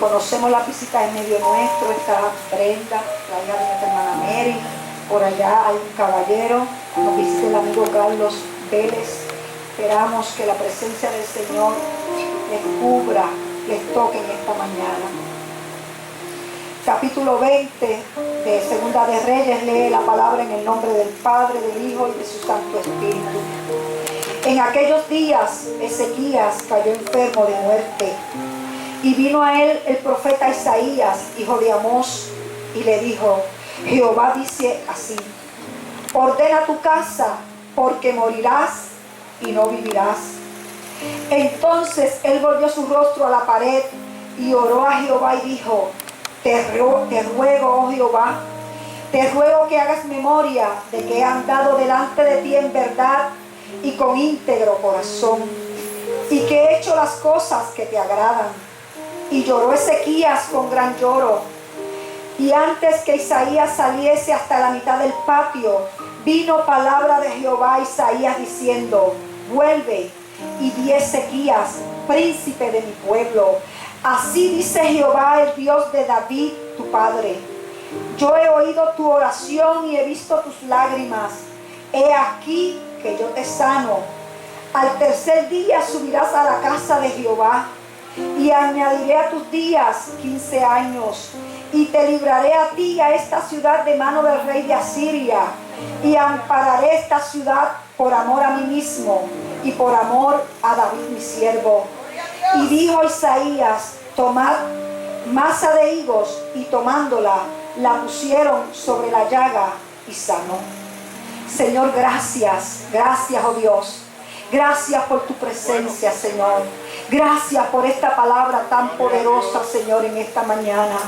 reconocemos la visita en medio nuestro. Está Brenda, la hija de nuestra hermana Mary. Por allá hay un caballero, nos visita el amigo Carlos Vélez. Esperamos que la presencia del Señor les cubra, les toque en esta mañana. Capítulo 20 de Segunda de Reyes lee la palabra en el nombre del Padre, del Hijo y de su Santo Espíritu. En aquellos días Ezequías cayó enfermo de muerte y vino a él el profeta Isaías, hijo de Amós, y le dijo: Jehová dice así: ordena tu casa, porque morirás y no vivirás. Entonces él volvió su rostro a la pared y oró a Jehová y dijo: te ruego, oh Jehová, te ruego que hagas memoria de que he andado delante de ti en verdad y con íntegro corazón, y que he hecho las cosas que te agradan. Y lloró Ezequías con gran lloro. Y antes que Isaías saliese hasta la mitad del patio, vino palabra de Jehová a Isaías diciendo: vuelve y di a Ezequías, príncipe de mi pueblo: así dice Jehová, el Dios de David, tu padre: yo he oído tu oración y he visto tus lágrimas. He aquí que yo te sano. Al tercer día subirás a la casa de Jehová, y añadiré a tus días 15 años, y te libraré a ti y a esta ciudad de mano del rey de Asiria, y ampararé esta ciudad por amor a mí mismo y por amor a David mi siervo. Y dijo Isaías: tomad masa de higos, y tomándola, la pusieron sobre la llaga y sanó. Señor, gracias, gracias, oh Dios. Gracias por tu presencia, Señor. Gracias por esta palabra tan poderosa, Señor, en esta mañana.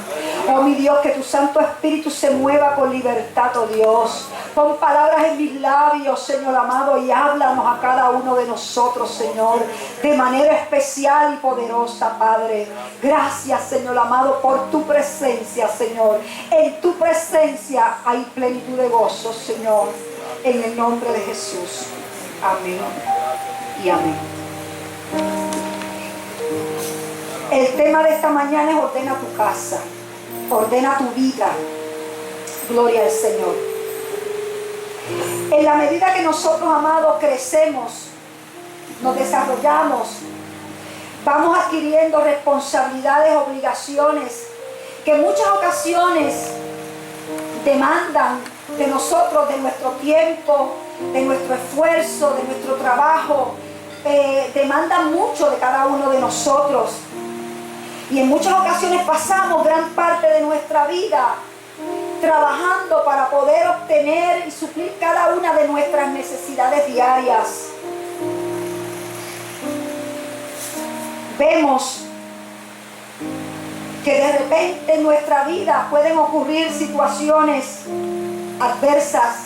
Oh, mi Dios, que tu Santo Espíritu se mueva con libertad, oh Dios. Pon palabras en mis labios, Señor amado, y háblanos a cada uno de nosotros, Señor, de manera especial y poderosa, Padre. Gracias, Señor amado, por tu presencia, Señor. En tu presencia hay plenitud de gozo, Señor. En el nombre de Jesús. Amén y amén. El tema de esta mañana es: ordena tu casa, ordena tu vida. Gloria al Señor. En la medida que nosotros, amados, crecemos, nos desarrollamos, vamos adquiriendo responsabilidades, obligaciones que en muchas ocasiones demandan de nosotros, de nuestro tiempo, de nuestro esfuerzo, de nuestro trabajo, demandan mucho de cada uno de nosotros. Y en muchas ocasiones pasamos gran parte de nuestra vida trabajando para poder obtener y suplir cada una de nuestras necesidades diarias. Vemos que de repente en nuestra vida pueden ocurrir situaciones adversas.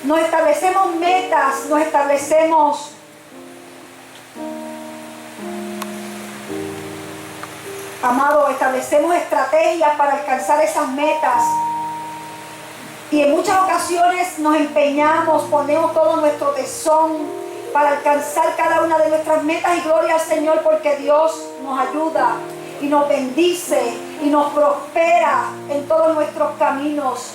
Nos establecemos metas, nos establecemos establecemos estrategias para alcanzar esas metas. Y en muchas ocasiones nos empeñamos, ponemos todo nuestro tesón para alcanzar cada una de nuestras metas. Y gloria al Señor, porque Dios nos ayuda y nos bendice y nos prospera en todos nuestros caminos.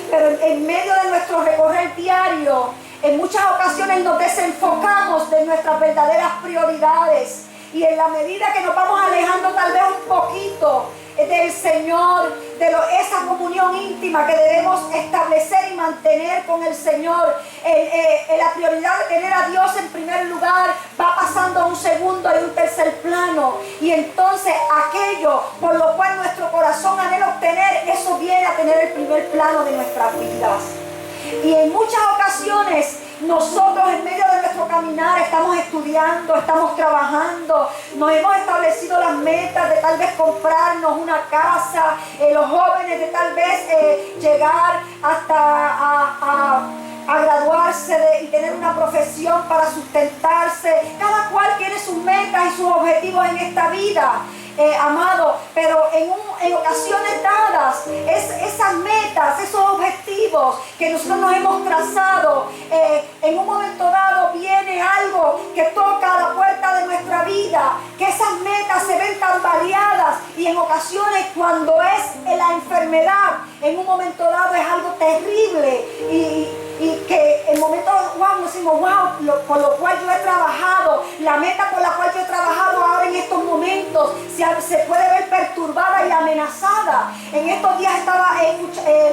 Pero en medio de nuestro recorrer diario, en muchas ocasiones nos desenfocamos de nuestras verdaderas prioridades. Y en la medida que nos vamos alejando tal vez un poquito del Señor, de esa comunión íntima que debemos establecer y mantener con el Señor, la prioridad de tener a Dios en primer lugar va pasando a un segundo y un tercer plano. Y entonces aquello por lo cual nuestro corazón anhela obtener, eso viene a tener el primer plano de nuestras vidas. Y en muchas ocasiones nosotros en medio de nuestro caminar estamos estudiando, estamos trabajando, nos hemos establecido las metas de tal vez comprarnos una casa, los jóvenes de tal vez llegar hasta a graduarse y tener una profesión para sustentarse. Cada cual tiene sus metas y sus objetivos en esta vida. Amado, pero en ocasiones dadas, esas metas, esos objetivos que nosotros nos hemos trazado, en un momento dado viene algo que toca a la puerta de nuestra vida, que esas metas se ven tambaleadas y en ocasiones cuando es la enfermedad, en un momento dado es algo terrible y que en momentos wow, decimos wow, por lo cual yo he trabajado, la meta por la cual yo he trabajado ahora en estos momentos se puede ver perturbada y amenazada. En estos días estaba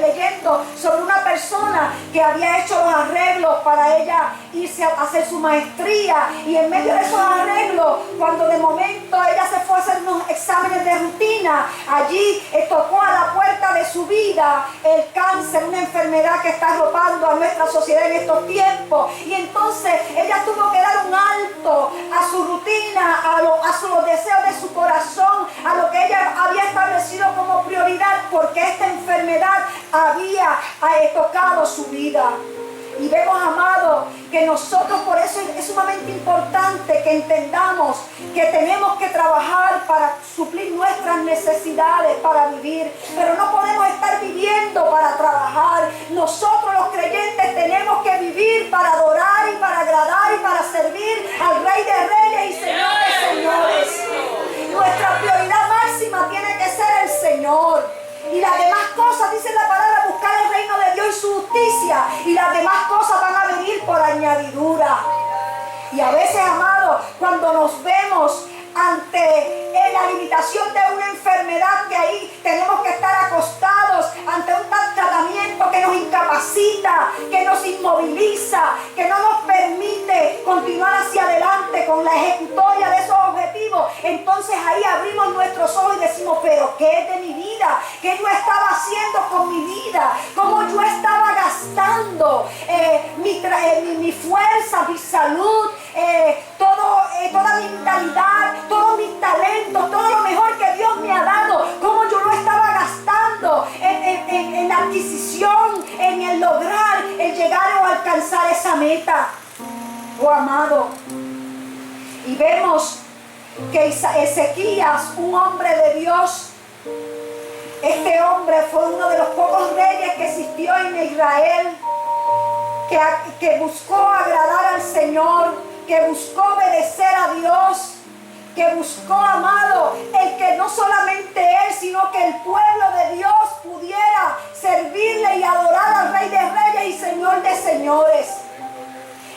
leyendo sobre una persona que había hecho los arreglos para ella irse a hacer su maestría, y en medio de esos arreglos, cuando de momento ella se fue a hacer unos exámenes de rutina, allí tocó a la puerta de su vida el cáncer, una enfermedad que está arropando a nuestra sociedad en estos tiempos, y entonces ella tuvo que dar un alto a su rutina, a los deseos de su corazón, a lo que ella había establecido como prioridad, porque esta enfermedad había tocado su vida. Y vemos, amado, que nosotros, por eso es sumamente importante que entendamos que tenemos que trabajar para suplir nuestras necesidades, para vivir, pero no podemos estar viviendo para trabajar. Nosotros los creyentes tenemos que vivir para adorar y para agradar y para servir al Rey de Reyes y Señor de Señores. Nuestra prioridad máxima tiene que ser el Señor. Y las demás cosas, dice la palabra, buscar el reino de Dios y su justicia, y las demás cosas van a venir por añadidura. Y a veces, amados, cuando nos vemos ante la limitación de una enfermedad, que ahí tenemos que estar acostados ante un tratamiento que nos incapacita, que nos inmoviliza, que no nos permite continuar hacia adelante con la ejecutoria de esos objetivos, entonces ahí abrimos nuestros ojos y decimos, pero ¿qué es de mi vida? ¿Qué yo estaba haciendo con mi vida? ¿Cómo yo estaba gastando mi fuerza, mi salud, toda mi vitalidad, todos mis talentos, todo lo mejor que Dios me ha dado? ¿Cómo yo lo estaba gastando en la adquisición, en el lograr, el llegar o alcanzar esa meta? Oh, amado, y vemos que Ezequías, un hombre de Dios, este hombre fue uno de los pocos reyes que existió en Israel, que buscó agradar al Señor, que buscó obedecer a Dios, que buscó, amado, el que no solamente él, sino que el pueblo de Dios pudiera servirle y adorar al Rey de Reyes y Señor de Señores.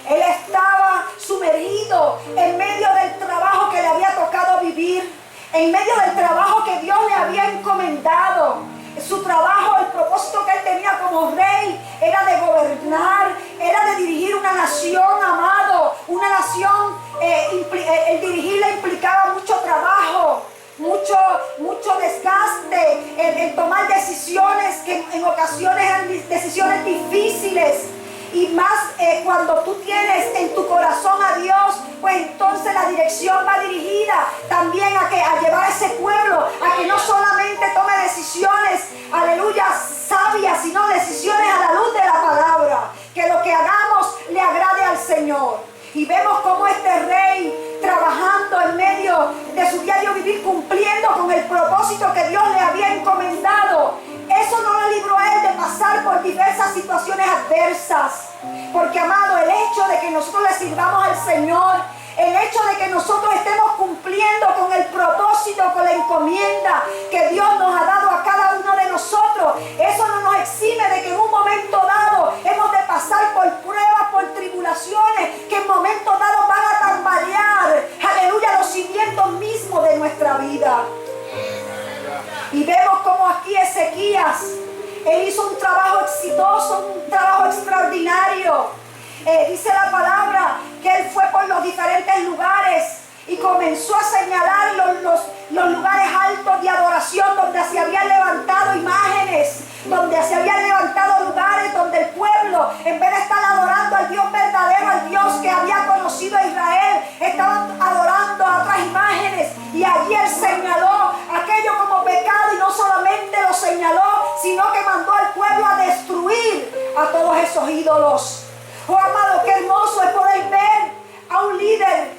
Él estaba sumergido en medio del trabajo que le había tocado vivir, en medio del trabajo que Dios le había encomendado. Su trabajo, el propósito que él tenía como rey, era de gobernar, era de dirigir una nación, amado. Una nación, el dirigirla implicaba mucho trabajo, mucho desgaste, el tomar decisiones que en ocasiones eran decisiones difíciles. Y más cuando tú tienes en tu corazón a Dios, pues entonces la dirección va dirigida también a llevar a ese pueblo a que no solamente tome decisiones, aleluya, sabias, sino decisiones a la luz de la palabra. Que lo que hagamos le agrade al Señor. Y vemos cómo este rey, trabajando en medio de su diario vivir, cumpliendo con el propósito que Dios le había encomendado, eso no le libró a él de pasar por diversas situaciones adversas. Porque, amado, el hecho de que nosotros le sirvamos al Señor, el hecho de que nosotros estemos cumpliendo con el propósito, con la encomienda que Dios nos ha dado a cada uno de nosotros, eso no nos exime de que en un momento dado hemos de pasar por pruebas, por tribulaciones, que en momentos dados van a tambalear, aleluya, los cimientos mismos de nuestra vida. Y vemos como aquí Ezequías, él hizo un trabajo exitoso, un trabajo extraordinario. Dice la palabra que él fue por los diferentes lugares y comenzó a señalar los lugares altos de adoración donde se habían levantado imágenes, donde se habían levantado lugares donde el pueblo, en vez de estar adorando al Dios verdadero, al Dios que había conocido a Israel, estaban adorando a otras imágenes. Y allí él señaló aquello como pecado, y no solamente lo señaló, sino que mandó al pueblo a destruir a todos esos ídolos. Oh, amado, qué hermoso es poder ver a un líder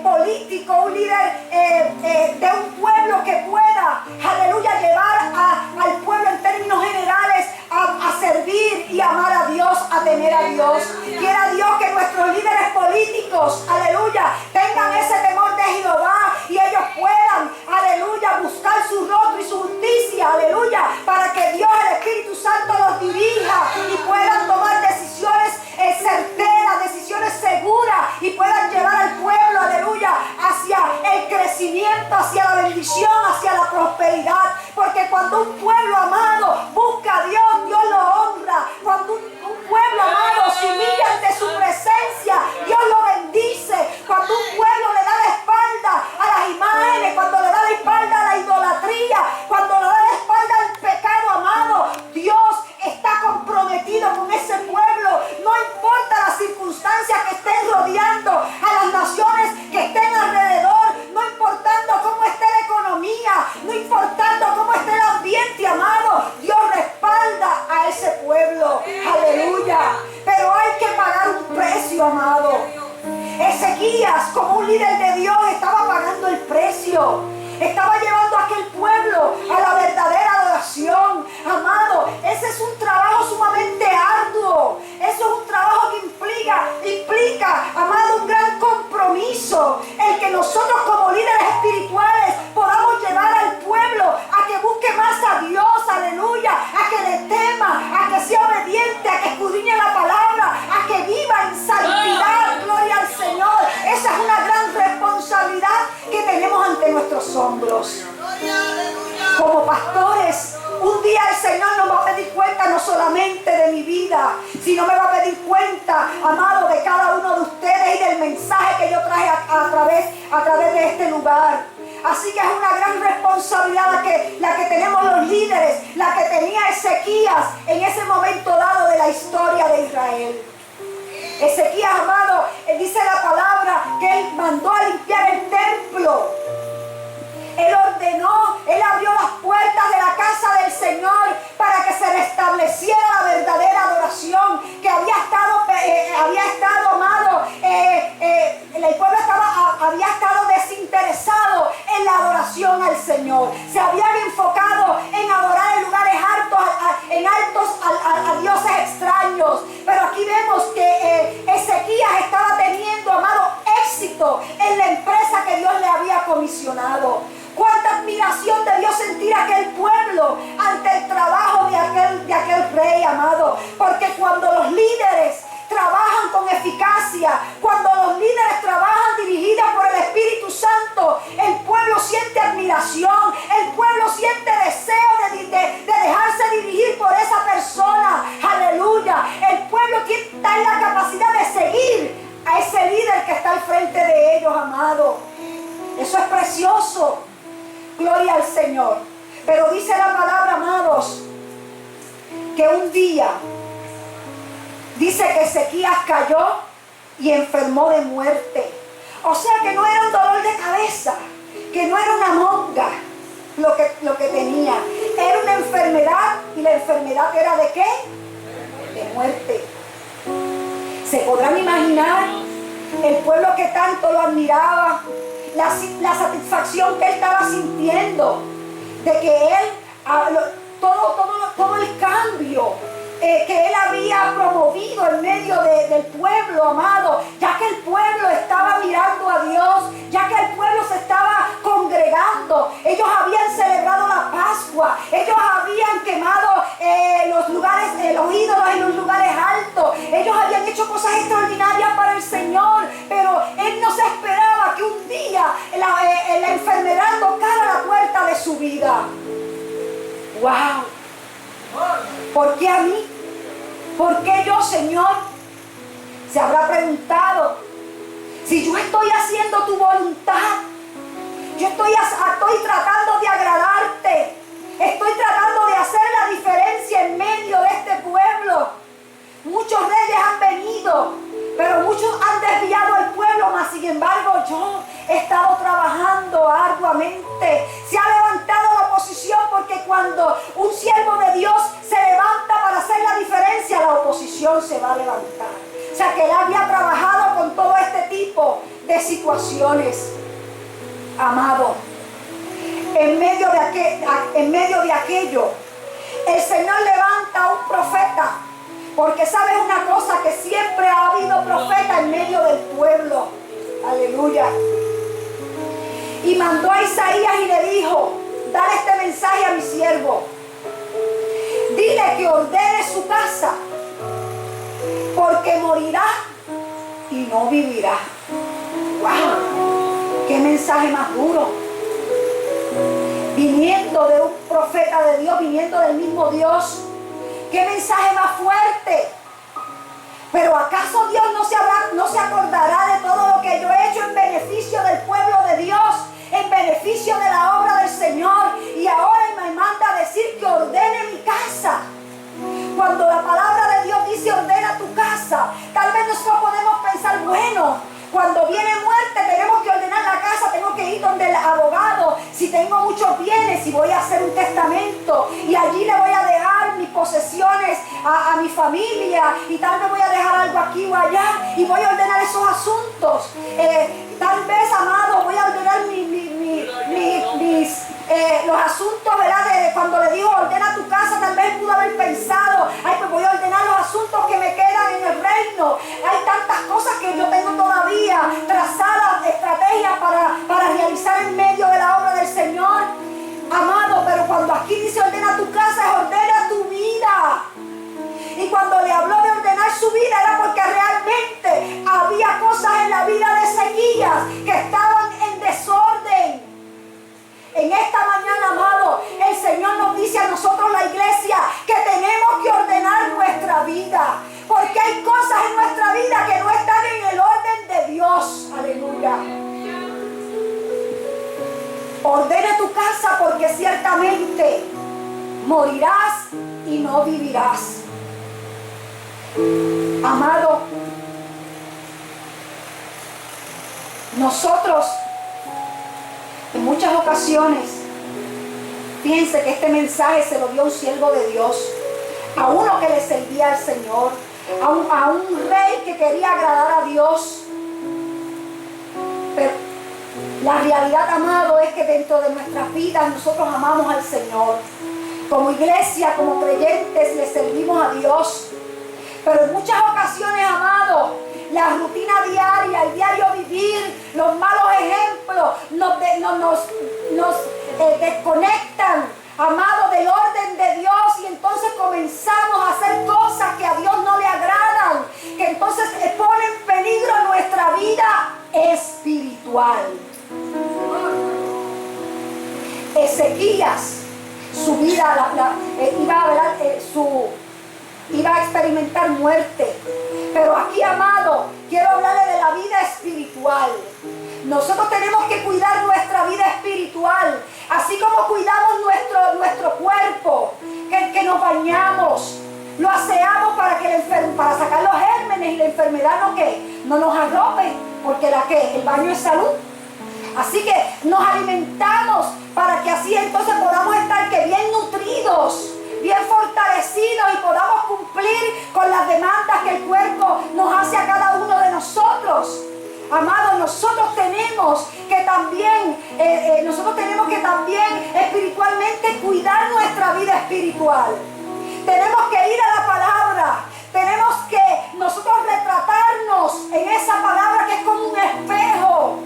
político, un líder de un pueblo que pueda, aleluya, llevar al pueblo en términos generales a servir y amar a Dios, a temer a Dios. Quiera Dios que nuestros líderes políticos enemigos, aleluya, tengan ese temor de Jehová y ellos puedan, aleluya, buscar su rostro y su justicia, aleluya, para que Dios, el Espíritu Santo, los dirija y puedan tomar decisiones certeras, decisiones seguras y puedan llevar al pueblo, aleluya, hacia el crecimiento, hacia la bendición, hacia la prosperidad. Porque cuando un pueblo, amado, busca a Dios, Dios lo honra. Cuando un pueblo, amado, se humilla ante su presencia, Dios lo bendice. Cuando un pueblo le da la espalda a las imágenes, cuando le da la espalda a la idolatría, cuando le da la espalda al pecado, amado, Dios está comprometido con ese pueblo. No importa las circunstancias que estén rodeando a las naciones que estén alrededor, no importando cómo esté la economía, no importando cómo esté el ambiente, amado, Dios respalda a ese pueblo. Aleluya. Pero hay que pagar un precio, amado. Ezequías, como un líder de Dios, estaba pagando el precio. Estaba llevando a aquel pueblo a la verdadera adoración. Amado, ese es un trabajo sumamente arduo. Eso es un trabajo que implica, amado, un gran compromiso. El que nosotros como líderes espirituales podamos llevar al pueblo a que busque más a Dios, aleluya, a que le tema, a que sea obediente, a que escudriñe la palabra, a que viva en santidad, gloria al Señor. Esa es una gran responsabilidad que tenemos ante nuestros hombros. Como pastores, un día el Señor nos va a pedir cuenta no solamente de mi vida, sino me va a pedir cuenta, amado, de cada uno de ustedes y del mensaje que yo traje a través de este lugar. Así que es una gran responsabilidad la que tenemos los líderes, la que tenía Ezequías en ese momento dado de la historia de Israel. Ezequías, amado, dice la palabra que él mandó a limpiar el templo. Él ordenó, él abrió las puertas de la casa del Señor para que se restableciera la verdadera adoración que había estado, amado, el pueblo había estado desinteresado en la adoración al Señor. Se habían enfocado en adorar en lugares altos a dioses extraños. Pero aquí vemos que Ezequías estaba teniendo, amado, éxito en la empresa que Dios le había comisionado. Cuánta admiración debió sentir aquel pueblo ante el trabajo de aquel rey, amado. Porque cuando los líderes trabajan con eficacia, cuando los líderes trabajan dirigidos por el Espíritu Santo, el pueblo siente admiración, el pueblo siente deseo de dejarse dirigir por esa persona. Aleluya. El pueblo está en la capacidad de seguir a ese líder que está al frente de ellos, amado. Eso es precioso. Gloria al Señor. Pero dice la palabra, amados, que un día dice que Ezequías cayó y enfermó de muerte. O sea que no era un dolor de cabeza, que no era una monga lo que tenía. Era una enfermedad, y la enfermedad era ¿de qué? De muerte. ¿Se podrán imaginar el pueblo que tanto lo admiraba? La satisfacción que él estaba sintiendo de que él, todo el cambio que él había promovido en medio del pueblo, amado, ya que el pueblo estaba mirando a Dios, ya que el pueblo se estaba congregando. Ellos habían celebrado la Pascua, ellos habían quemado los ídolos en los lugares altos, ellos habían hecho cosas extraordinarias para el Señor, pero él no se esperaba que un día la enfermedad tocara la puerta de su vida. ¡Wow! ¿Por qué a mí? ¿Por qué yo, Señor? Se habrá preguntado. Si yo estoy haciendo tu voluntad, yo estoy tratando de agradarte, estoy tratando de hacer la diferencia en medio de este pueblo. Muchos reyes han venido, pero muchos han desviado al pueblo, mas sin embargo yo he estado trabajando arduamente. Se ha levantado la oposición, porque cuando un siervo de Dios se levanta para hacer la diferencia, la oposición se va a levantar. O sea que él había trabajado con todo este tipo de situaciones. Amado, en medio de aquello, el Señor levanta a un profeta Porque sabes una cosa, que siempre ha habido profeta en medio del pueblo. Aleluya. Y mandó a Isaías y le dijo: dale este mensaje a mi siervo. Dile que ordene su casa, porque morirá y no vivirá. ¡Wow! ¡Qué mensaje más duro! Viniendo de un profeta de Dios, viniendo del mismo Dios. ¡Qué mensaje más fuerte! Pero ¿acaso Dios no se acordará de todo lo que yo he hecho en beneficio del pueblo de Dios, en beneficio de la obra del Señor? Y ahora me manda a decir que ordene mi casa. Cuando la palabra de Dios dice ordena tu casa, tal vez nosotros podemos pensar, bueno, cuando viene muerte tenemos que ordenar la casa, tengo que ir donde el abogado, si tengo muchos bienes, si voy a hacer un testamento y allí le voy a dejar mis posesiones a mi familia, y tal vez voy a dejar algo aquí o allá y voy a ordenar esos asuntos. Tal vez, amado, voy a ordenar los asuntos, ¿verdad? De cuando le digo ordena tu casa, tal vez pudo haber pensado, ay, pues voy a ordenar los asuntos que me quedan en el reino. Hay tantas cosas que yo tengo todavía trazadas, estrategias para realizar en medio de la obra del Señor, amado. Pero cuando aquí dice ordena tu casa, es ordena tu vida. Y cuando le habló de ordenar su vida, era porque realmente había cosas en la vida de Ezequías que estaban en desorden. En esta mañana, amado, el Señor nos dice a nosotros, la iglesia, que tenemos que ordenar nuestra vida. Porque hay cosas en nuestra vida que no están en el orden de Dios. Aleluya. Ordena tu casa, porque ciertamente morirás y no vivirás. Amado, nosotros en muchas ocasiones, fíjense que este mensaje se lo dio un siervo de Dios, a uno que le servía al Señor, a un rey que quería agradar a Dios. Pero la realidad, amado, es que dentro de nuestras vidas nosotros amamos al Señor. Como iglesia, como creyentes, le servimos a Dios. Pero en muchas ocasiones, amado, la rutina diaria, el diario vivir, los malos ejemplos nos desconectan, amado, del orden de Dios, y entonces comenzamos a hacer cosas que a Dios no le agradan, que entonces ponen en peligro nuestra vida espiritual. Ezequías, su vida iba a experimentar muerte. Pero aquí, amado, quiero hablarle de la vida espiritual. Nosotros tenemos que cuidar nuestra vida espiritual, así como cuidamos nuestro cuerpo, que nos bañamos, lo aseamos para sacar los gérmenes y la enfermedad no nos arrope, porque el baño es salud. Así que nos alimentamos para que así entonces podamos estar bien nutridos, bien fortalecidos, y podamos cumplir con las demandas que el cuerpo nos hace a cada uno de nosotros. Amados, nosotros tenemos que también espiritualmente cuidar nuestra vida espiritual. Tenemos que ir a la palabra, tenemos que nosotros retratarnos en esa palabra que es como un espejo.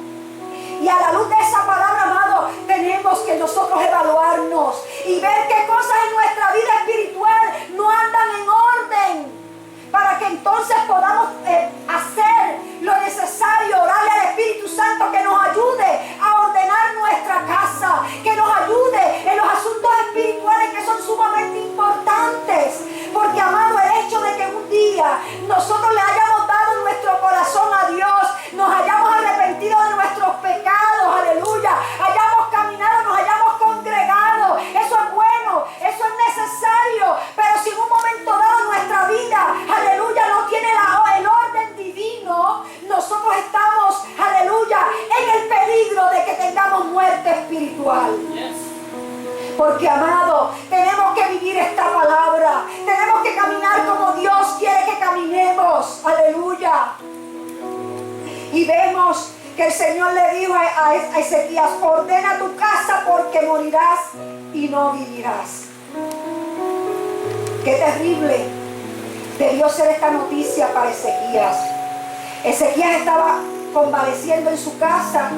Y a la luz de esa palabra, amado, tenemos que nosotros evaluarnos y ver qué cosas en nuestra vida espiritual no andan en orden, para que entonces podamos hacer lo necesario, orarle al Espíritu Santo que nos ayude a ordenar nuestra casa, que nos ayude en los asuntos espirituales que son sumamente importantes. Porque, amado, el hecho de que un día nosotros le hayamos dado nuestro corazón a Dios, nos hayamos arrepentido de nuestros pecados, aleluya, hayamos caminado, nos hayamos congregado, eso es bueno, eso es necesario. Pero si en un momento dado nuestra vida, aleluya, no tiene el orden divino, nosotros estamos, aleluya, en el peligro de que tengamos muerte espiritual. Porque, amado, tenemos que vivir esta palabra, tenemos que caminar como Dios quiere que caminemos, aleluya. Y vemos que el Señor le dijo a Ezequías: ordena tu casa, porque morirás y no vivirás. Qué terrible debió ser esta noticia para Ezequías. Ezequías estaba convaleciendo en su casa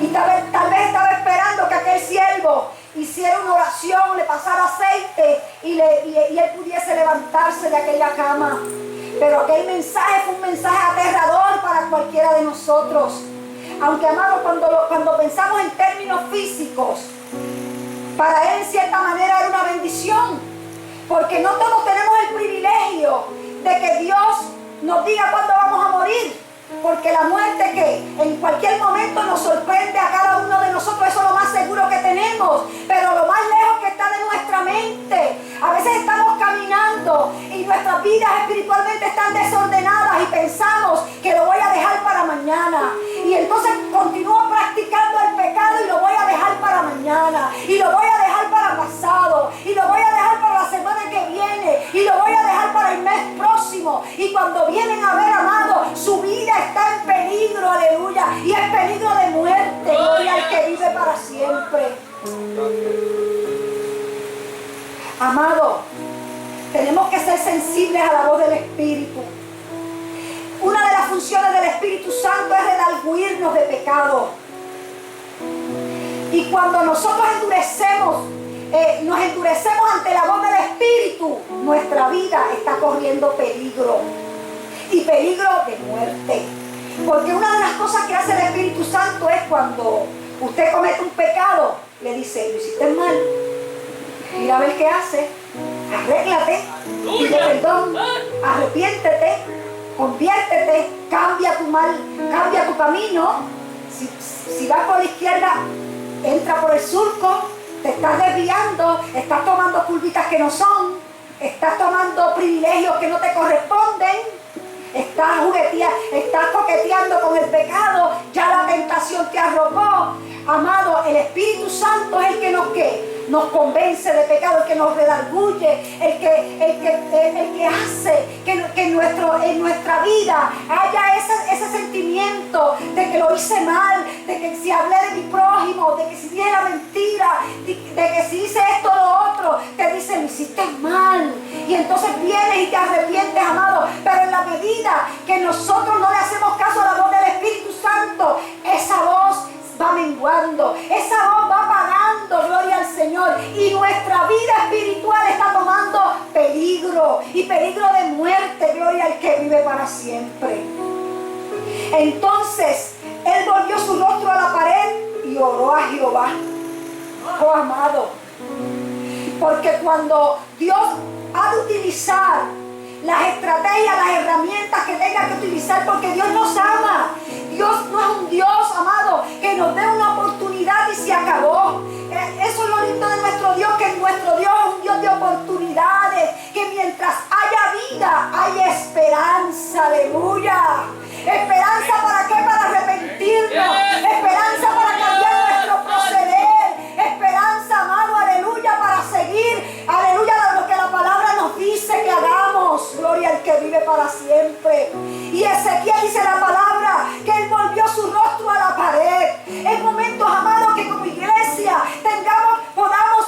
y tal vez estaba esperando que aquel siervo hiciera una oración, le pasara aceite y él pudiese levantarse de aquella cama. Pero aquel mensaje fue un mensaje aterrador para cualquiera de nosotros. Aunque, amados, cuando pensamos en términos físicos, para él en cierta manera era una bendición, porque no todos tenemos el privilegio de que Dios nos diga cuándo vamos a morir, porque la muerte que en cualquier momento nos sorprende a cada uno de nosotros, eso es lo más seguro que tenemos, pero lo más lejos que está de nuestra mente. A veces estamos caminando y nuestras vidas espiritualmente están desordenadas y pensamos que lo voy a dejar para mañana, y entonces continúo practicando el pecado y lo voy a dejar para mañana, y lo voy a dejar para pasado, y lo voy a dejar para la semana que viene, y lo voy a dejar para el mes próximo, y cuando vienen a ver, amado, su vida está en peligro, aleluya, y es peligro de muerte, gloria al que vive para siempre. Amado, tenemos que ser sensibles a la voz del Espíritu. Una de las funciones del Espíritu Santo es redarguirnos de pecado. Y cuando nosotros nos endurecemos ante la voz del Espíritu, nuestra vida está corriendo peligro. Y peligro de muerte. Porque una de las cosas que hace el Espíritu Santo es cuando usted comete un pecado, le dice, lo hiciste mal, mira a ver qué hace, arréglate, pide perdón, arrepiéntete, conviértete, cambia tu camino. Si vas por la izquierda, entra por el surco, te estás desviando, estás tomando curvitas que no son, estás tomando privilegios que no te corresponden. Estás coqueteando con el pecado, ya la tentación te arropó. Amado, el Espíritu Santo es el que nos convence de pecado, el que nos redarguye, el que hace que en nuestra vida haya ese sentimiento de que lo hice mal, de que si hablé de mi prójimo, de que si dije la mentira, de que si hice esto o lo otro, te dice, lo hiciste mal. Y entonces vienes y te arrepientes, amado. Pero en la medida que nosotros no le hacemos caso a la voz del Espíritu Santo, esa voz va menguando, esa voz va apagando, gloria al Señor, y nuestra vida espiritual está tomando peligro, y peligro de muerte, gloria al que vive para siempre. Entonces él volvió su rostro a la pared y oró a Jehová. Oh, amado, porque cuando Dios ha de utilizar las estrategias, las herramientas que tenga que utilizar, porque Dios nos ama. Dios no es un Dios, amado, que nos dé una oportunidad y se acabó. Eso es lo lindo de nuestro Dios, que nuestro Dios es un Dios de oportunidades, que mientras haya vida, hay esperanza, aleluya. ¿Esperanza para qué? Para arrepentirnos. Esperanza para cambiar nuestro proceder. Esperanza, amado, aleluya, para seguir, aleluya, lo que la palabra nos dice que hagamos. Gloria al que vive para siempre. Y Ezequiel dice la palabra que él volvió su rostro a la pared. Es momento, amado, que como iglesia podamos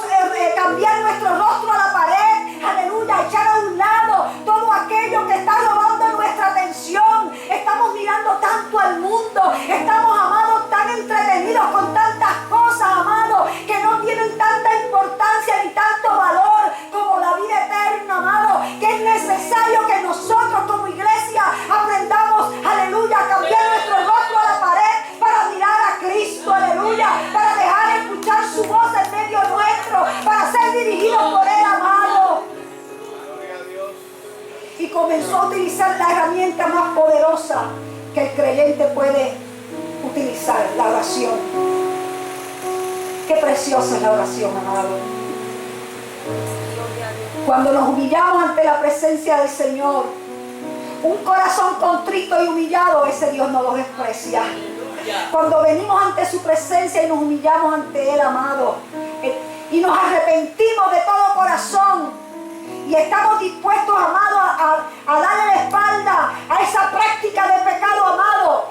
cambiar nuestro rostro a la pared, aleluya, echar a un lado todo aquello que está robando nuestra atención. Estamos mirando tanto al mundo, estamos, amados, tan entretenidos con tantas cosas, amados, que no tienen tanta importancia ni tanto valor como la vida eterna, amado, que es necesario que nosotros como iglesia aprendamos, aleluya, a cambiar nuestro rostro a la pared para mirar a Cristo, aleluya, para dejar escuchar su voz en medio nuestro, para ser dirigidos por Él, amado. Y comenzó a utilizar la herramienta más poderosa que el creyente puede utilizar, la oración. Qué preciosa es la oración, amado. Cuando nos humillamos ante la presencia del Señor, un corazón contrito y humillado, ese Dios no lo desprecia. Cuando venimos ante su presencia y nos humillamos ante Él, amado, y nos arrepentimos de todo corazón, y estamos dispuestos, amado, a darle la espalda a esa práctica de pecado, amado,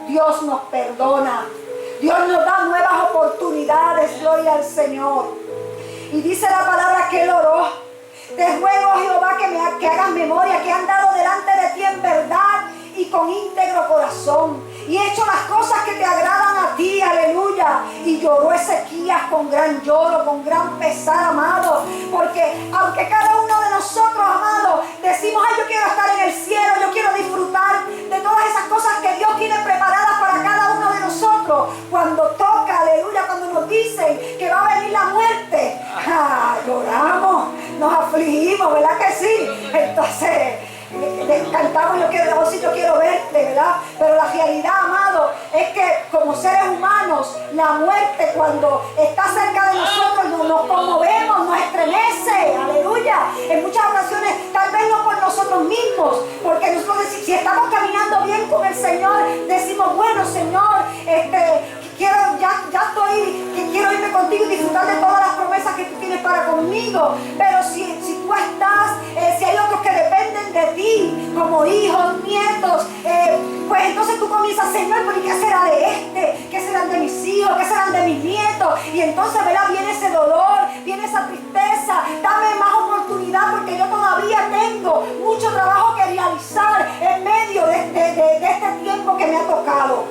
Dios nos perdona. Dios nos da nuevas oportunidades, gloria al Señor. Y dice la palabra que Él oró: te ruego, Jehová, que hagas memoria, que han dado días con gran lloro, con gran pesar, amado, porque aunque cada uno de nosotros, amado, decimos, ay, yo quiero estar en el cielo, yo quiero disfrutar de todas esas cosas que Dios tiene preparadas para cada uno de nosotros, cuando toca, aleluya, cuando nos dicen que va a venir la muerte, lloramos, nos afligimos, ¿verdad que sí? Entonces cantamos, yo quiero verte, ¿verdad? Pero la realidad, amado, es que como seres humanos, la muerte cuando está cerca de nosotros nos conmovemos, nos estremece, aleluya. En muchas ocasiones, tal vez no por nosotros mismos, porque nosotros si estamos caminando bien con el Señor, decimos, bueno, Señor, quiero irme contigo y disfrutar de todas las promesas que tú tienes para conmigo. Pero si tú estás, si hay otros que dependen de ti, como hijos, nietos, pues entonces tú comienzas, Señor, ¿pero qué será de este? ¿Qué serán de mis hijos? ¿Qué serán de mis nietos? Y entonces, ¿verdad? Viene ese dolor, viene esa tristeza. Dame más oportunidad porque yo todavía tengo mucho trabajo que realizar en medio de este tiempo que me ha tocado.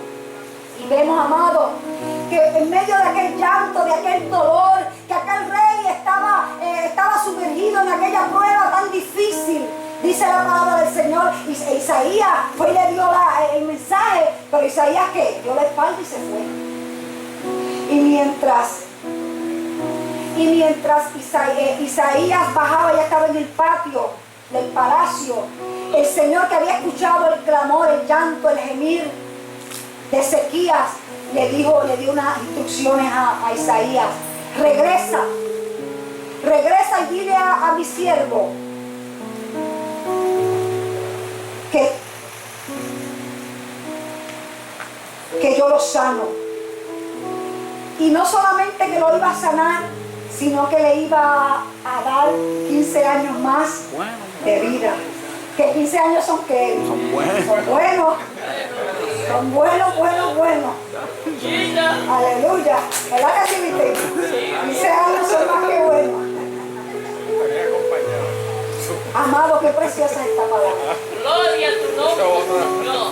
Y vemos, amado, que en medio de aquel llanto, de aquel dolor, que aquel rey estaba sumergido en aquella prueba tan difícil, dice la palabra del Señor. Isaías fue y le dio el mensaje, pero Isaías ¿qué? Dio la espalda y se fue. Y mientras Isaías bajaba, ya estaba en el patio del palacio, el Señor, que había escuchado el clamor, el llanto, el gemir de Ezequías, le dio unas instrucciones a Isaías: regresa y dile a mi siervo que yo lo sano. Y no solamente que lo iba a sanar, sino que le iba a dar 15 años más de vida. Que 15 años son que son buenos. Son buenos. Aleluya. ¿Verdad que sí, viste? 15 años son más que buenos. Amado, qué preciosa es esta palabra. Gloria a tu nombre, Dios.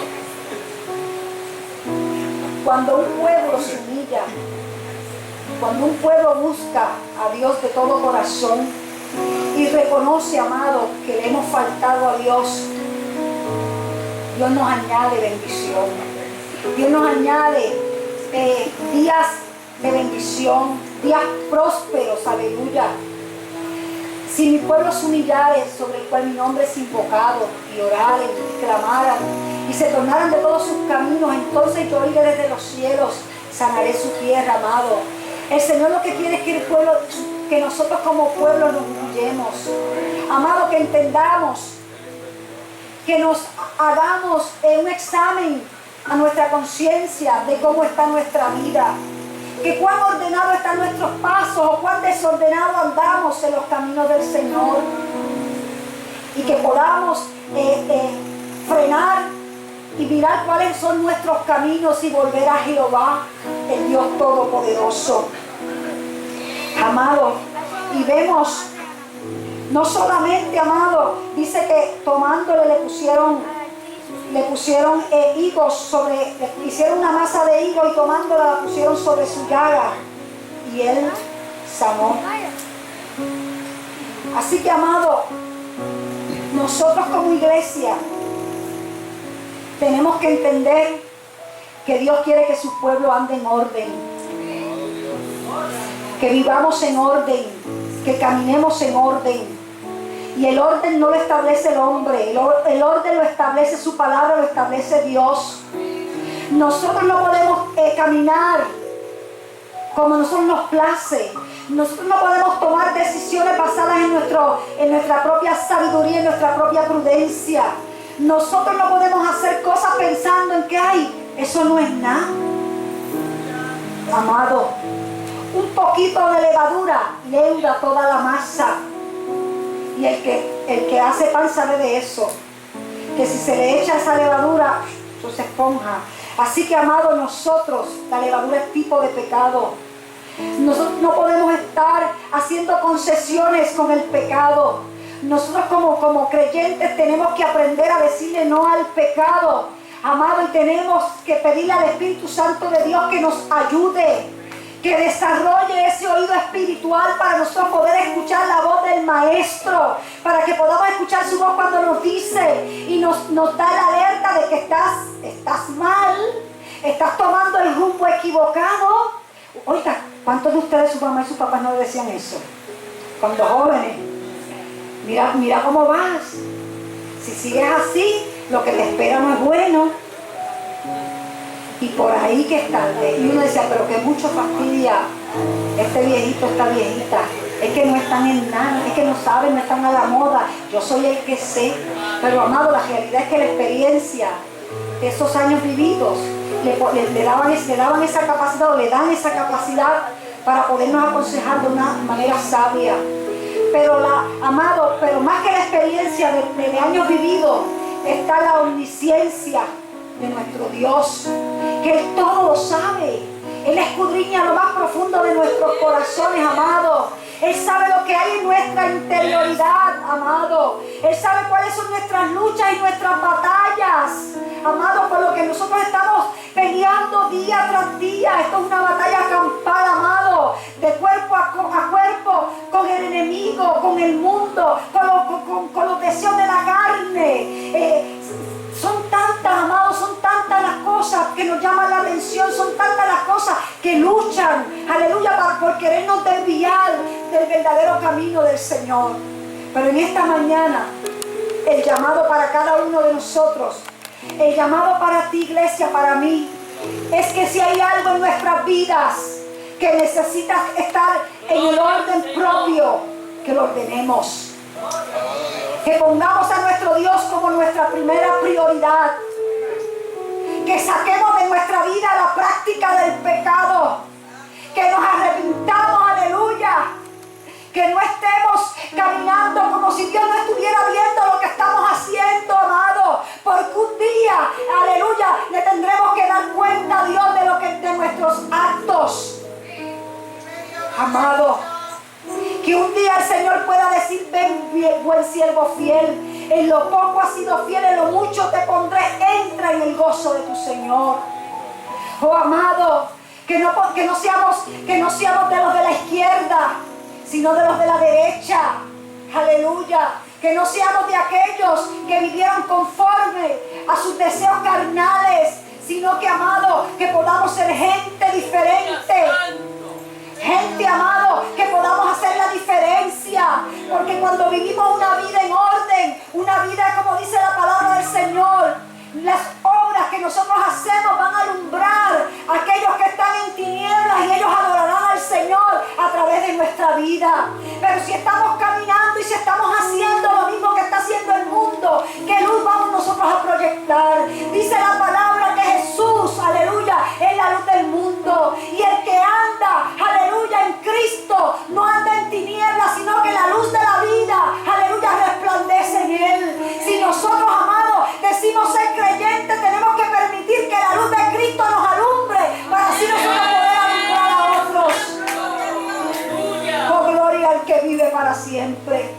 Cuando un pueblo se humilla, cuando un pueblo busca a Dios de todo corazón y reconoce, amado, que le hemos faltado a Dios, Dios nos añade bendición. Dios nos añade días de bendición, días prósperos, aleluya. Si mi pueblo se humillare, sobre el cual mi nombre es invocado, y oraren y clamaran y se tornaran de todos sus caminos, entonces yo iré desde los cielos, sanaré su tierra, amado. El Señor lo que quiere es que nosotros como pueblo nos humillemos, amado, que entendamos, que nos hagamos un examen a nuestra conciencia de cómo está nuestra vida, que cuán ordenado están nuestros pasos o cuán desordenado andamos en los caminos del Señor, y que podamos frenar y mirar cuáles son nuestros caminos y volver a Jehová, el Dios Todopoderoso, amado. Y vemos, no solamente, amado, dice que tomándole le pusieron higos le hicieron una masa de higo y tomándola la pusieron sobre su llaga y él sanó. Así que, amado, nosotros como iglesia tenemos que entender que Dios quiere que su pueblo ande en orden, que vivamos en orden, que caminemos en orden. Y el orden no lo establece el hombre, el orden lo establece su palabra, lo establece Dios. Nosotros no podemos caminar como nosotros nos place. Nosotros no podemos tomar decisiones basadas en nuestra propia sabiduría, en nuestra propia prudencia. Nosotros no podemos hacer cosas pensando en que, ay, eso no es nada. Amado, un poquito de levadura leuda toda la masa. Y el que hace pan sabe de eso, que si se le echa esa levadura, eso se esponja. Así que, amado, nosotros, la levadura es tipo de pecado. Nosotros no podemos estar haciendo concesiones con el pecado. Nosotros como creyentes tenemos que aprender a decirle no al pecado, amado, y tenemos que pedirle al Espíritu Santo de Dios que nos ayude, que desarrolle ese oído espiritual para nosotros poder escuchar la voz del Maestro, para que podamos escuchar su voz cuando nos dice y nos da la alerta de que estás mal, estás tomando el rumbo equivocado. Oiga, ¿cuántos de ustedes, su mamá y sus papás no le decían eso? Cuando jóvenes, mira cómo vas, si sigues así, lo que te espera no es bueno. Y por ahí que está, y uno decía, pero que mucho fastidia este viejito, esta viejita, es que no están en nada, es que no saben, no están a la moda, yo soy el que sé. Pero amado, la realidad es que la experiencia de esos años vividos le daban esa capacidad, o le dan esa capacidad para podernos aconsejar de una manera sabia. Pero amado, pero más que la experiencia de años vividos, está la omnisciencia de nuestro Dios, que Él todo lo sabe. Él escudriña lo más profundo de nuestros corazones, amado. Él sabe lo que hay en nuestra interioridad, amado. Él sabe cuáles son nuestras luchas y nuestras batallas, amado, por lo que nosotros estamos peleando día tras día. Esto es una batalla campal, amado, de cuerpo a cuerpo, con el enemigo, con el mundo, con los deseos de la carne. Son tantas, amados, son tantas las cosas que nos llaman la atención, son tantas las cosas que luchan, aleluya, por querernos desviar del verdadero camino del Señor. Pero en esta mañana, el llamado para cada uno de nosotros, el llamado para ti, iglesia, para mí, es que si hay algo en nuestras vidas que necesita estar en el orden propio, que lo ordenemos. Que pongamos a nuestro Dios como nuestra primera prioridad. Que saquemos de nuestra vida la práctica del pecado. Que nos arrepintamos, aleluya. Que no estemos caminando como si Dios no estuviera viendo lo que estamos haciendo, amado. Porque un día, aleluya, le tendremos que dar cuenta a Dios de nuestros actos. Amado, que un día el Señor pueda decir: ven, buen siervo fiel, en lo poco has sido fiel, en lo mucho te pondré, entra en el gozo de tu Señor. Oh amado, que no seamos de los de la izquierda, sino de los de la derecha. Aleluya. Que no seamos de aquellos que vivieron conforme a sus deseos carnales, sino que, amado, que podamos ser gente diferente. Gente, amado, que podamos hacer la diferencia. Porque cuando vivimos una vida en orden, una vida como dice la palabra del Señor, las obras que nosotros hacemos van a alumbrar a aquellos que están en tinieblas, y ellos adorarán al Señor a través de nuestra vida. Pero si estamos caminando y si estamos haciendo lo mismo que está haciendo el mundo, ¿qué luz vamos nosotros a proyectar? Dice la palabra que Jesús, aleluya, es la luz del mundo. Y el que anda, aleluya, en Cristo, no anda en tinieblas, sino que la luz de la vida, aleluya, resplandece en él. Si nosotros, amados, decimos ser creyentes, tenemos que permitir que la luz de Cristo nos alumbre, para así nosotros poder alumbrar a otros. Oh, gloria al que vive para siempre.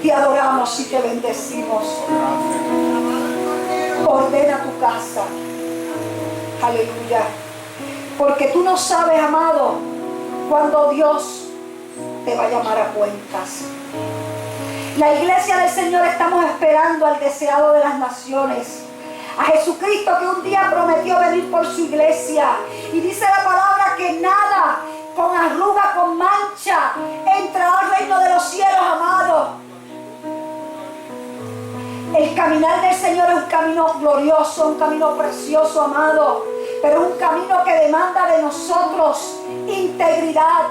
Te adoramos y te bendecimos. Ordena tu casa. Aleluya. Porque tú no sabes, amado, cuando Dios te va a llamar a cuentas. La iglesia del Señor estamos esperando al deseado de las naciones, a Jesucristo, que un día prometió venir por su iglesia. Y dice la palabra que nada con arruga, con mancha, entrará al reino de los cielos, amado. El caminar del Señor es un camino glorioso, un camino precioso, amado. Pero es un camino que demanda de nosotros integridad,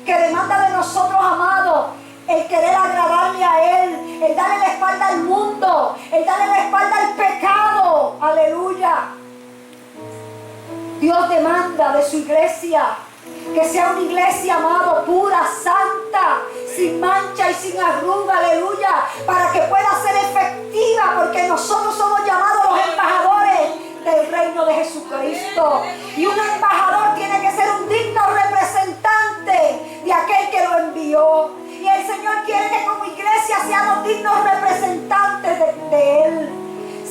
que demanda de nosotros, amado, el querer agradarle a Él, el darle la espalda al mundo, el darle la espalda al pecado. Aleluya. Dios demanda de su iglesia que sea una iglesia, amado, pura, santa, sin mancha y sin arruga, aleluya, para que pueda ser efectiva, porque nosotros somos llamados los embajadores del reino de Jesucristo. Y un embajador tiene que ser un digno representante de aquel que lo envió. Y el Señor quiere que como iglesia seamos dignos representantes de Él.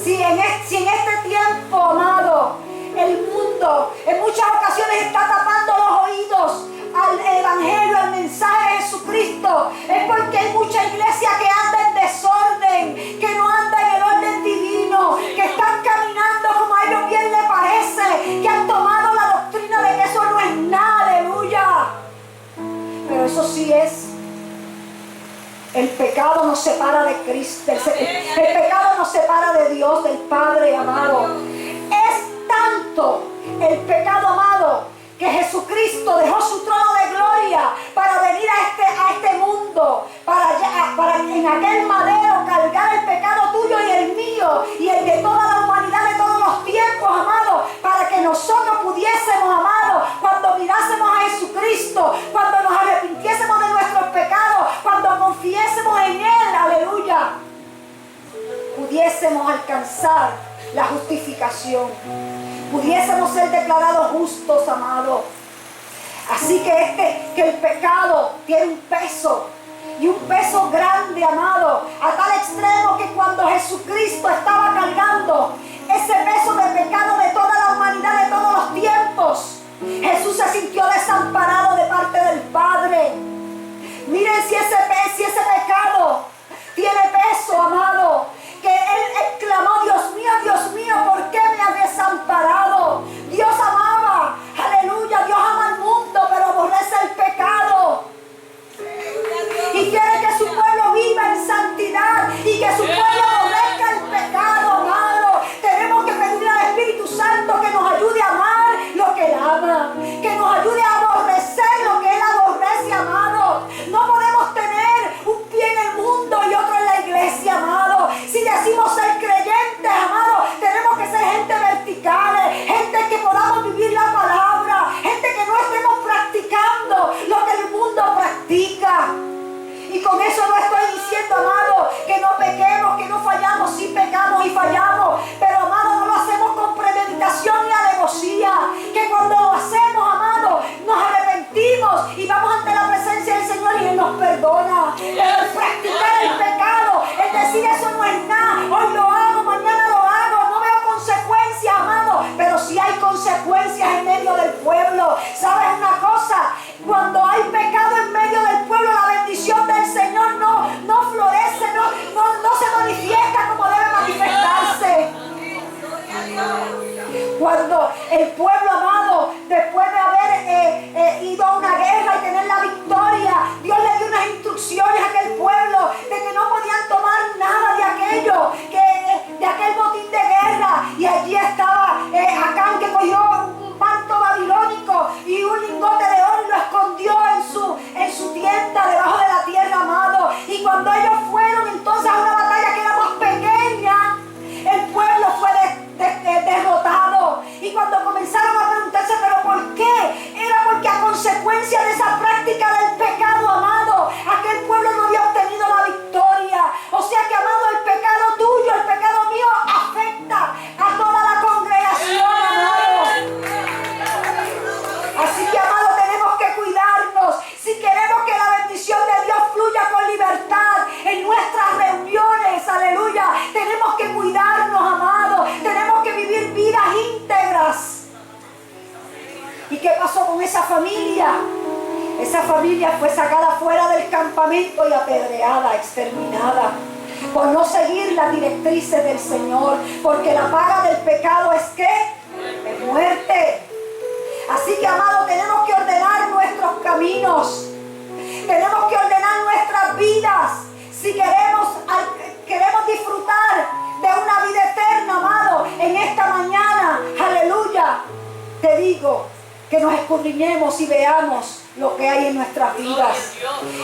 Si en este tiempo, amado, el mundo mundo en muchas ocasiones está tapando los oídos al evangelio, al mensaje de Jesucristo, es porque hay mucha iglesia que anda en desorden, que no anda en el orden divino, que están caminando como a ellos bien les parece, que han tomado la doctrina de que eso no es nada, aleluya. Pero eso sí es. El pecado nos separa de Cristo, el pecado nos separa de Dios, del Padre, amado. Es tanto el pecado, amado, que Jesucristo dejó su trono de gloria para venir a este mundo, para en aquel madero cargar el pecado tuyo y el mío y el de toda la humanidad de todos los tiempos, amado, para que nosotros pudiésemos, amado, cuando mirásemos a Jesucristo, cuando nos arrepintiésemos de nuestros pecados, cuando confiésemos en Él, aleluya, pudiésemos alcanzar la justificación, pudiésemos ser declarados justos, amado. Así que el pecado tiene un peso, y un peso grande, amado, a tal extremo que cuando Jesucristo estaba cargando ese peso de pecado de toda la humanidad de todos los tiempos, Jesús se sintió desamparado de parte del Padre. Miren si ese pecado tiene peso, amado, que él clamó: Dios mío, ¿por qué me has desamparado? Dios amaba, aleluya, Dios ama al mundo, pero aborrece el pecado. Y quiere que su pueblo viva en santidad y que su pueblo aborrezca el pecado, amado. Tenemos que pedirle al Espíritu Santo que nos ayude a amar lo que Él ama, que nos ayude a aborrecer lo que Él aborrece, amado. No podemos tener un pie en el mundo y otro en la iglesia, amado. Si decimos ser creyentes, amado, tenemos que ser gente vertical, gente que podamos vivir la palabra, gente que no estemos practicando lo que el mundo practica. Y con eso no estoy diciendo, amado, que no pequemos, que no fallamos. Sí pecamos y fallamos, pero, amado, no lo hacemos con premeditación ni alevosía. Que cuando lo hacemos, amado, nos arrepentimos y vamos ante la presencia del Señor y Él nos perdona. Pero el practicar el pecado, el decir eso no es nada, hoy lo hago, mañana lo hago, no veo consecuencias, amado, pero sí hay consecuencias en medio del pueblo. ¿Sabes una cosa? Cuando hay pecado en medio del pueblo, la bendición del Señor no florece, no se manifiesta como debe manifestarse. Cuando el pueblo, amado, después de haber ido a una guerra y tener la victoria, Dios le dio unas instrucciones a aquel pueblo de que no podían tomar nada de aquello, de aquel botín de guerra. Y allí estaba Acán, que cogió un manto babilónico y un lingote de oro y lo escondió en su tienda debajo de la tierra, amado. Y cuando ellos fueron entonces a una batalla que era más pequeña, el pueblo fue derrotado. Y cuando comenzaron a preguntarse, ¿pero por qué? Era porque a consecuencia de esa práctica del pecado, amado, aquel pueblo no había obtenido la victoria. O sea que, amado, el pecado tuyo, el pecado mío afecta a toda la congregación, amado. Así que, amado, tenemos que cuidarnos. Si queremos que la bendición de Dios fluya con libertad en nuestras reuniones, aleluya, tenemos que cuidarnos, amado. Tenemos que vivir vidas íntegras. ¿Y qué pasó con esa familia? Esa familia fue sacada fuera del campamento y apedreada, exterminada, por no seguir las directrices del Señor, porque la paga del pecado es ¿qué? Es muerte. Así que, amado, tenemos que ordenar nuestros caminos, tenemos que ordenar nuestras vidas si queremos disfrutar de una vida eterna, amado. En esta mañana, aleluya, te digo que nos escudriñemos y veamos lo que hay en nuestras vidas.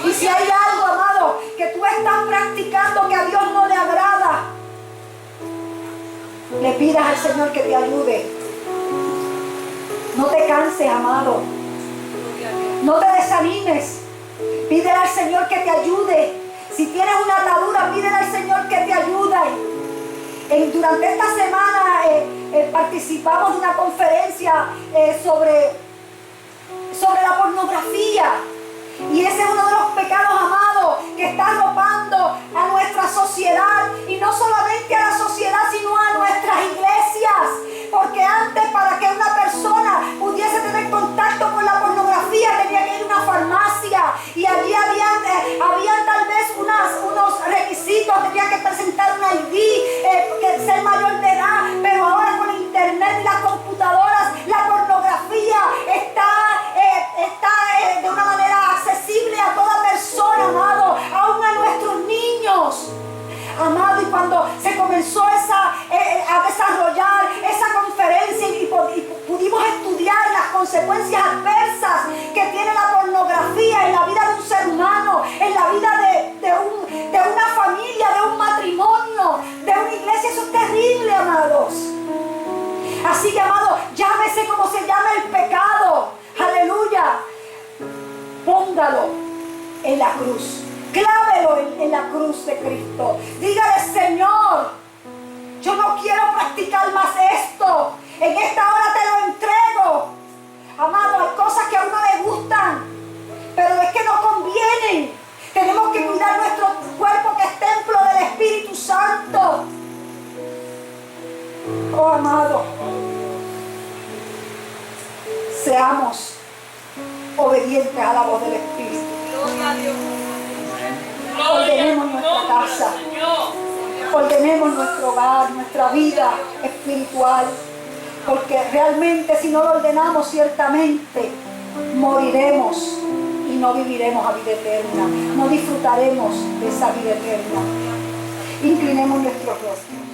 Y si hay algo, amado, que tú estás practicando que a Dios no le agrada, le pidas al Señor que te ayude. No te canses, amado. No te desanimes. Pídele al Señor que te ayude. Si tienes una atadura, pídele al Señor que te ayude. Durante esta semana participamos de una conferencia sobre la pornografía. Y ese es uno de los pecados, amados, que está arropando a nuestra sociedad. Y no solamente a la sociedad, sino a nuestras iglesias. Porque antes, para que una persona es terrible, amados. Así que, amados, llámese como se llame el pecado. Aleluya. Póngalo en la cruz. Clávelo en la cruz de Cristo. Dígale: Señor, yo no quiero practicar más esto. En esta hora te lo entrego. Amado, hay cosas que a uno le gustan, pero es que no convienen. Tenemos que cuidar nuestro cuerpo, que es templo del Espíritu Santo. Oh, amado, seamos obedientes a la voz del Espíritu. Gloria a Dios. Ordenemos nuestra casa, ordenemos nuestro hogar, nuestra vida espiritual, porque realmente si no lo ordenamos, ciertamente moriremos y no viviremos a vida eterna, no disfrutaremos de esa vida eterna. Inclinemos nuestros rostros.